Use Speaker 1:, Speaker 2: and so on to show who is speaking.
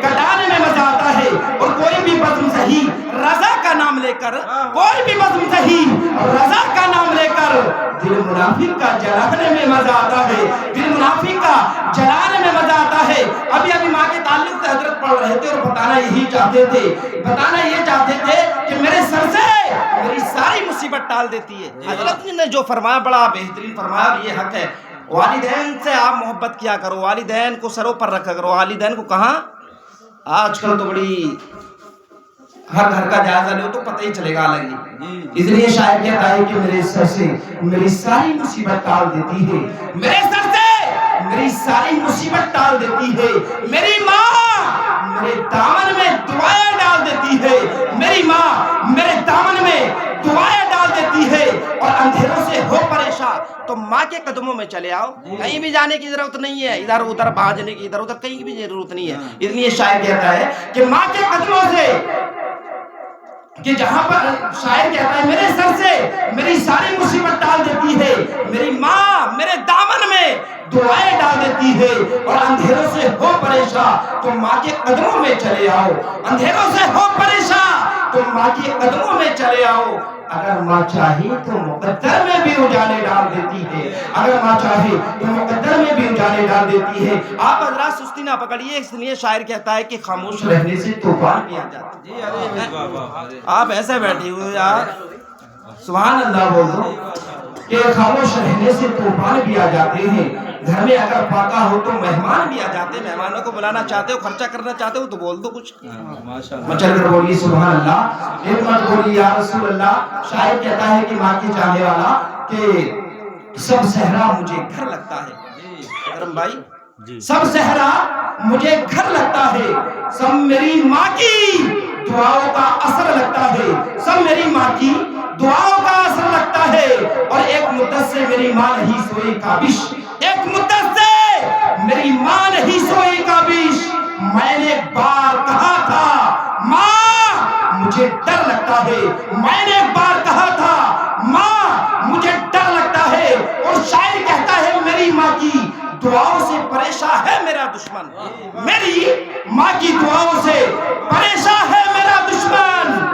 Speaker 1: کٹانے میں مزہ آتا ہے، اور کوئی بھی بزم صحیح رضا کا نام لے کر، کوئی بھی بزم صحیح رضا کا نام لے کر دل منافق کا جلانے میں مزہ آتا ہے، دل منافق کا جلانے میں مزہ آتا ہے۔ ابھی ماں کے تعلق سے حضرت پڑھ رہے تھے اور بتانا یہ چاہتے تھے کہ میرے سر سے میری ساری مصیبت ٹال دیتی ہے۔ حضرت نے جو فرمایا بڑا بہترین فرمایا، اور یہ حق ہے، والدین سے آپ محبت کیا کرو، والدین کو سروں پر رکھا کرو۔ والدین کو کہاں آج کل تو بڑی ہر گھر کا جائزہ لو تو پتہ ہی چلے گا الگ، اس لیے شاعر کہتا ہے کہ میرے سر سے میری ساری مصیبت ٹال دیتی ہے، میرے سر سے میری ساری مصیبت ٹال دیتی ہے، میری ماں میرے دامن میں دعائیں ڈال دیتی ہے، میری ماں میرے دامن میں دعائیں ڈال دیتی ہے، اور اندھیروں سے ہو پریشان تو ماں کے قدموں میں چلے آؤ، کہیں بھی جانے کی ضرورت نہیں ہے، ادھر ادھر بھاگنے کی ادھر ادھر کہیں بھی ضرورت نہیں ہے۔ اس لیے شاعر کہتا ہے کہ ماں کے قدموں سے، کہ جہاں پر شاعر کہتا ہے میرے سر سے میری ساری مصیبت ٹال دیتی ہے، میری ماں میرے دامن میں دعائیں ڈال دیتی ہے، اور اندھیروں سے ہو پریشان تو ماں کے قدموں میں چلے آؤ، اندھیروں سے ہو پریشان تو ماں کے قدموں میں چلے آؤ۔ اگر ماں چاہے تو مقدر میں بھی اجالے ڈال دیتی ہے، اگر ماں چاہے تو مقدر میں بھی اجالے ڈال دیتی ہے۔ آپ حضرات سستی نہ پکڑیے، اس لیے شاعر کہتا ہے کہ خاموش رہنے سے طوفان بھی آ جاتا ہے۔ آپ ایسے بیٹھے ہوئے یار، سبحان اللہ بول دو کہ خاموش رہنے سے طوفان بھی آ جاتے ہیں، گھر میں اگر فاقہ ہو تو مہمان بھی آ جاتے ہیں۔ مہمانوں کو بلانا چاہتے ہو، خرچہ کرنا چاہتے ہو تو بول دو کچھ، مچل کر بولیے سبحان اللہ، ایک مت بولیے یا رسول اللہ۔ شاعر کہتا ہے کہ ماں کی چاہنے والا کہ سب صحرا مجھے گھر لگتا ہے، کرم بھائی، سب صحرا مجھے گھر لگتا ہے، سب میری ماں کی دعاؤں کا اثر لگتا ہے، سب میری ماں کی دعاؤں کا اثر لگتا ہے، اور ایک مدت سے میری ماں نہیں سوئی کابش، ایک مدت سے میری ماں نہیں سوئی کابش۔ میں نے ایک بار کہا تھا ماں مجھے ڈر لگتا ہے، میں نے ایک بار کہا تھا ماں مجھے ڈر لگتا ہے، اور شاعر کہتا ہے میری ماں کی دعاؤں سے پریشان ہے میرا دشمن، میری ماں کی دعاؤں سے پریشان ہے میرا دشمن۔